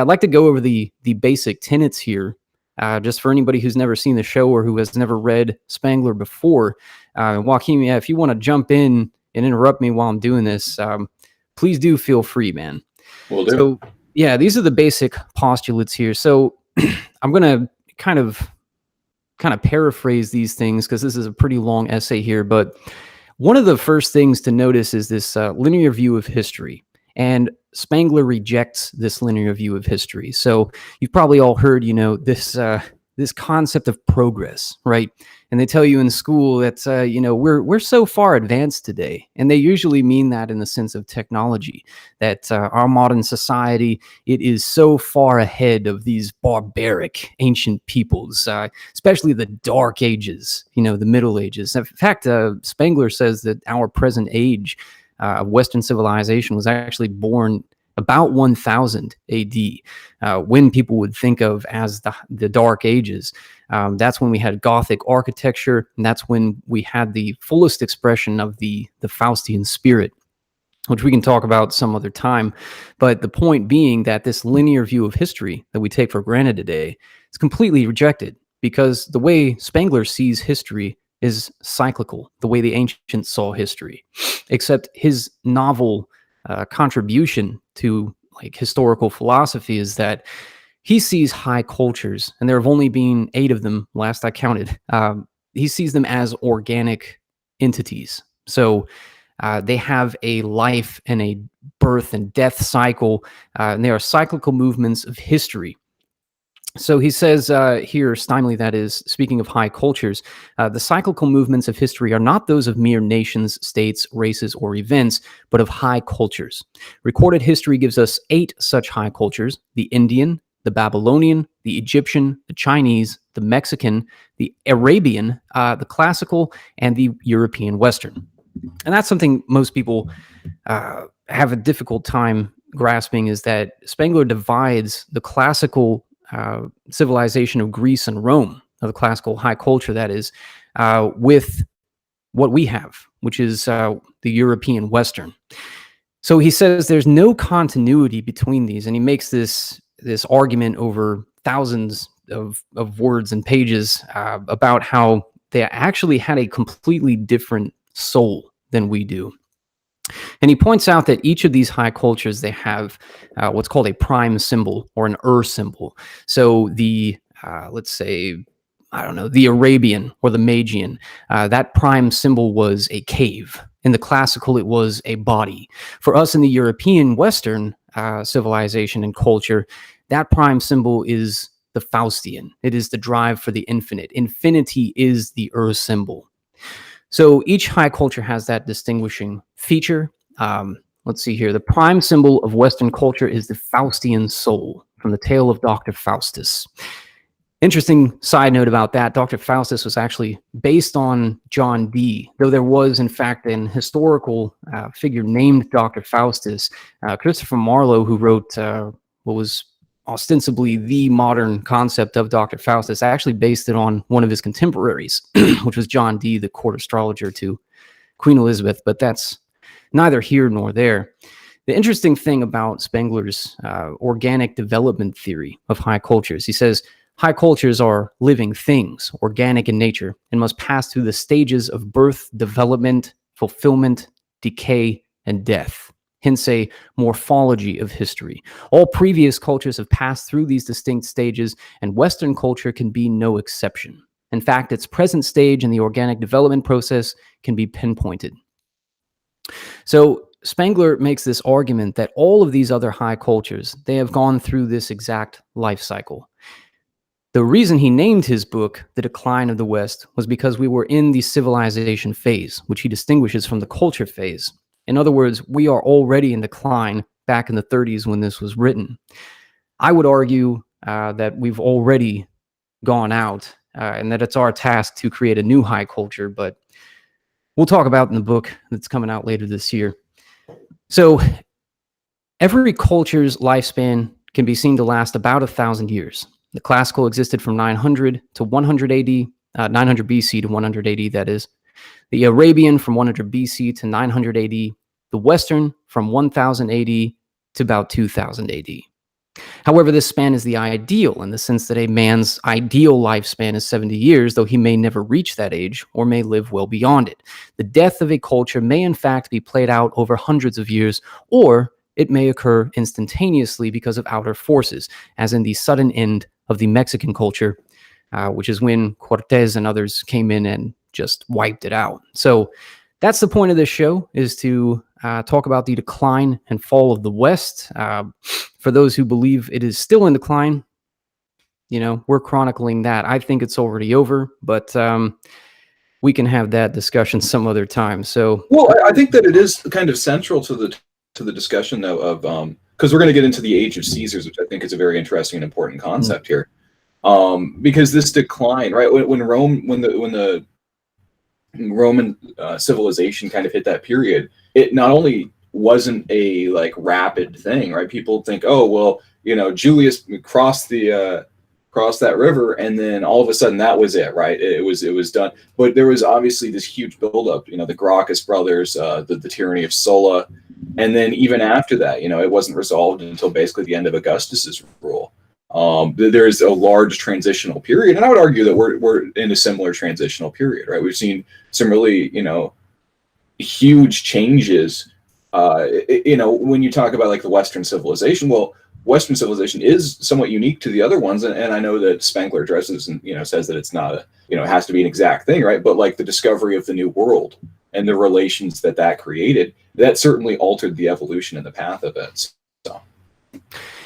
I'd like to go over the basic tenets here, just for anybody who's never seen the show or who has never read Spengler before. Joaquin, yeah, if you want to jump in and interrupt me while I'm doing this, please do feel free, man. Will do. So, yeah, these are the basic postulates here. So I'm going to kind of paraphrase these things because this is a pretty long essay here. But one of the first things to notice is this linear view of history. And Spengler rejects this linear view of history. So you've probably all heard, this concept of progress, right? And they tell you in school that, we're so far advanced today. And they usually mean that in the sense of technology, that our modern society, it is so far ahead of these barbaric ancient peoples, especially the Dark Ages, the Middle Ages. In fact, Spengler says that our present age of Western civilization was actually born about 1000 AD, when people would think of as the Dark Ages. That's when we had Gothic architecture, and that's when we had the fullest expression of the Faustian spirit, which we can talk about some other time. But the point being that this linear view of history that we take for granted today is completely rejected, because the way Spengler sees history is cyclical, the way the ancients saw history, except his novel contribution to historical philosophy is that he sees high cultures, and there have only been 8 of them last I counted. He sees them as organic entities. So they have a life and a birth and death cycle, and they are cyclical movements of history. So he says here, Steinle, that is, speaking of high cultures, the cyclical movements of history are not those of mere nations, states, races, or events, but of high cultures. Recorded history gives us 8 such high cultures: the Indian, the Babylonian, the Egyptian, the Chinese, the Mexican, the Arabian, the classical, and the European Western. And that's something most people have a difficult time grasping, is that Spengler divides the classical civilization of Greece and Rome, of the classical high culture, that is, with what we have, which is the European Western. So he says there's no continuity between these, and he makes this argument over thousands of words and pages about how they actually had a completely different soul than we do. And he points out that each of these high cultures, they have what's called a prime symbol, or an symbol. So the, let's say, the Arabian or the Magian, that prime symbol was a cave. In the classical, it was a body. For us in the European Western civilization and culture, that prime symbol is the Faustian. It is the drive for the infinite. Infinity is the symbol. So each high culture has that distinguishing feature. Let's see here. The prime symbol of Western culture is the Faustian soul, from the tale of Dr. Faustus. Interesting side note about that: Dr. Faustus was actually based on John Dee, though there was, in fact, an historical figure named Dr. Faustus. Christopher Marlowe, who wrote what was ostensibly the modern concept of Dr. Faustus, actually based it on one of his contemporaries, which was John Dee, the court astrologer to Queen Elizabeth, but that's neither here nor there. The interesting thing about Spengler's organic development theory of high cultures, he says, high cultures are living things, organic in nature, and must pass through the stages of birth, development, fulfillment, decay, and death. Hence a morphology of history. All previous cultures have passed through these distinct stages, and Western culture can be no exception. In fact, its present stage in the organic development process can be pinpointed. So Spengler makes this argument that all of these other high cultures, they have gone through this exact life cycle. The reason he named his book The Decline of the West was because we were in the civilization phase, which he distinguishes from the culture phase. In other words, we are already in decline back in the 30s when this was written. I would argue that we've already gone out and that it's our task to create a new high culture, but we'll talk about in the book that's coming out later this year. So every culture's lifespan can be seen to last about 1,000 years. The classical existed from 900 to 100 AD, 900 BC to 100 AD, that is. The Arabian from 100 BC to 900 AD. The Western from 1000 AD to about 2000 AD. However, this span is the ideal in the sense that a man's ideal lifespan is 70 years, though he may never reach that age or may live well beyond it. The death of a culture may, in fact, be played out over hundreds of years, or it may occur instantaneously because of outer forces, as in the sudden end of the Mexican culture, which is when Cortez and others came in and just wiped it out. So that's the point of this show, is to talk about the decline and fall of the West. For those who believe it is still in decline, we're chronicling that. I think it's already over, but we can have that discussion some other time. So, well, I think that it is kind of central to the discussion, though, of because we're going to get into the age of Caesars, which I think is a very interesting and important concept here, because this decline, right, when the Roman civilization kind of hit that period, it not only wasn't a rapid thing, right? People think, oh well, Julius crossed that river, and then all of a sudden that was it, right? It was done. But there was obviously this huge buildup, the Gracchus brothers, the tyranny of Sulla, and then even after that, it wasn't resolved until basically the end of Augustus's rule. There is a large transitional period, and I would argue that we're in a similar transitional period, right? We've seen some really, huge changes. When you talk about the Western civilization, well, Western civilization is somewhat unique to the other ones, and I know that Spengler addresses and says that it's not it has to be an exact thing, right? But the discovery of the New World and the relations that created, that certainly altered the evolution and the path of it. So.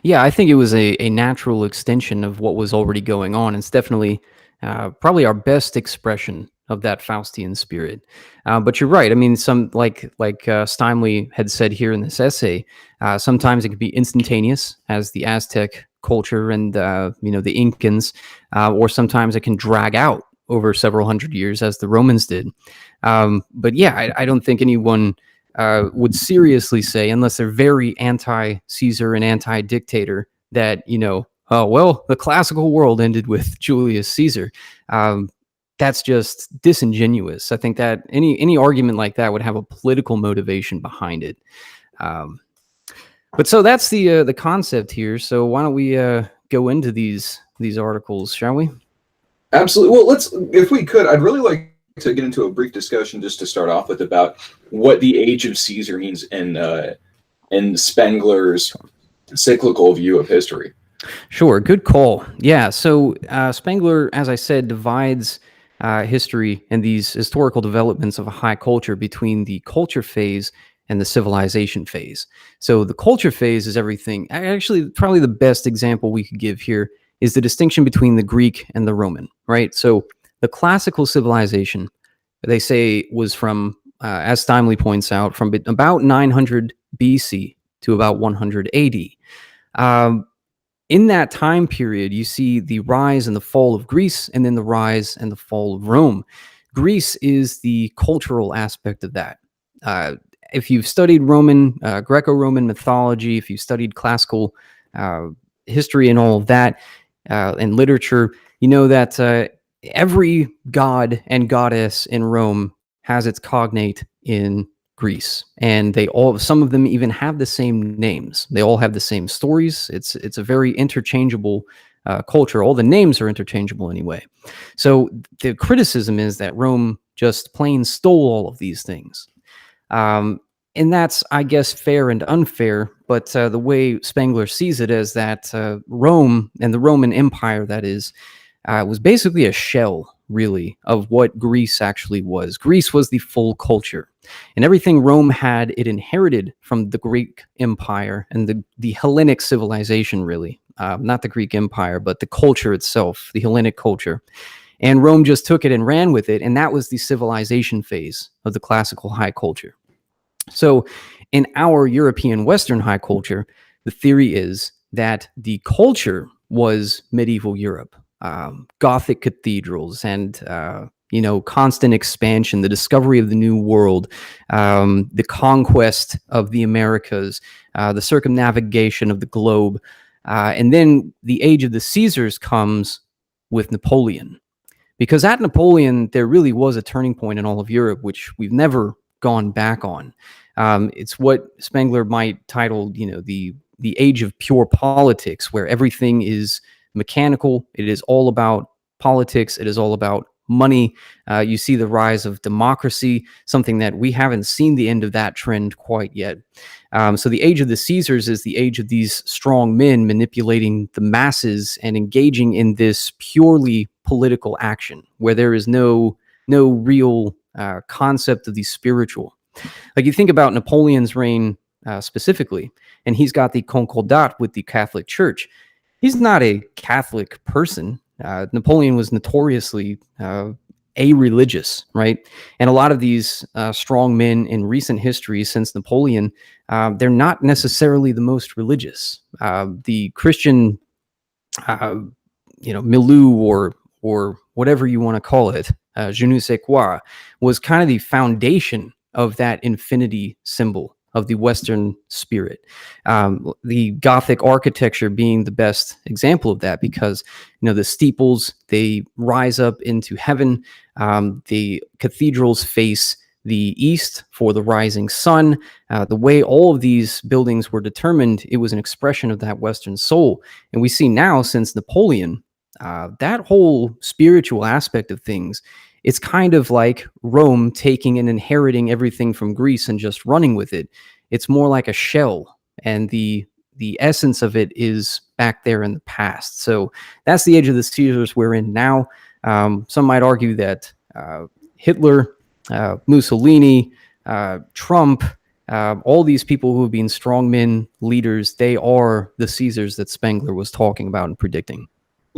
Yeah, I think it was a natural extension of what was already going on. It's definitely probably our best expression of that Faustian spirit. But you're right. I mean, some like Steinle had said here in this essay, sometimes it can be instantaneous, as the Aztec culture and the Incans, or sometimes it can drag out over several hundred years, as the Romans did. But yeah, I don't think anyone would seriously say, unless they're very anti-Caesar and anti-dictator, that, oh, well, the classical world ended with Julius Caesar. That's just disingenuous. I think that any argument like that would have a political motivation behind it. But so that's the concept here. So why don't we go into these articles, shall we? Absolutely. Well, if we could, I'd really like to get into a brief discussion just to start off with about what the age of Caesar means in Spengler's cyclical view of history. Sure, good call. Yeah, so Spengler, as I said, divides history and these historical developments of a high culture between the culture phase and the civilization phase. So the culture phase is everything. Actually, probably the best example we could give here is the distinction between the Greek and the Roman, right? So the classical civilization, they say, was from, as Steinle points out, from about 900 BC to about 100 AD. In that time period, you see the rise and the fall of Greece, and then the rise and the fall of Rome. Greece is the cultural aspect of that. If you've studied Greco-Roman mythology, if you've studied classical history and all of that, and literature, you know that every god and goddess in Rome has its cognate in Greece, and some of them even have the same names. They all have the same stories. It's a very interchangeable culture. All the names are interchangeable anyway. So the criticism is that Rome just plain stole all of these things. And that's, I guess, fair and unfair, but the way Spengler sees it is that Rome and the Roman Empire, that is, was basically a shell, really, of what Greece actually was. Greece was the full culture. And everything Rome had, it inherited from the Greek Empire and the Hellenic civilization, really. Not the Greek Empire, but the culture itself, the Hellenic culture. And Rome just took it and ran with it, and that was the civilization phase of the classical high culture. So in our European Western high culture, the theory is that the culture was medieval Europe, Gothic cathedrals and, constant expansion, the discovery of the New World, the conquest of the Americas, the circumnavigation of the globe. And then the age of the Caesars comes with Napoleon. Because at Napoleon, there really was a turning point in all of Europe, which we've never gone back on. It's what Spengler might title, the the age of pure politics, where everything is mechanical. It is all about politics. It is all about money. You see the rise of democracy, something that we haven't seen the end of that trend quite yet. So the age of the Caesars is the age of these strong men manipulating the masses and engaging in this purely political action, where there is no real concept of the spiritual. Like, you think about Napoleon's reign specifically, and he's got the Concordat with the Catholic Church. He's not a Catholic person. Napoleon was notoriously a-religious, right? And a lot of these strong men in recent history since Napoleon, they're not necessarily the most religious. The Christian, milieu, or whatever you want to call it, je ne sais quoi, was kind of the foundation of that infinity symbol of the Western spirit. The Gothic architecture being the best example of that, because the steeples, they rise up into heaven. The cathedrals face the east for the rising sun. The way all of these buildings were determined, it was an expression of that Western soul. And we see now, since Napoleon, that whole spiritual aspect of things, it's kind of like Rome taking and inheriting everything from Greece and just running with it. It's more like a shell, and the essence of it is back there in the past. So that's the age of the Caesars we're in now. Some might argue that Hitler, Mussolini, Trump, all these people who have been strongmen leaders, they are the Caesars that Spengler was talking about and predicting.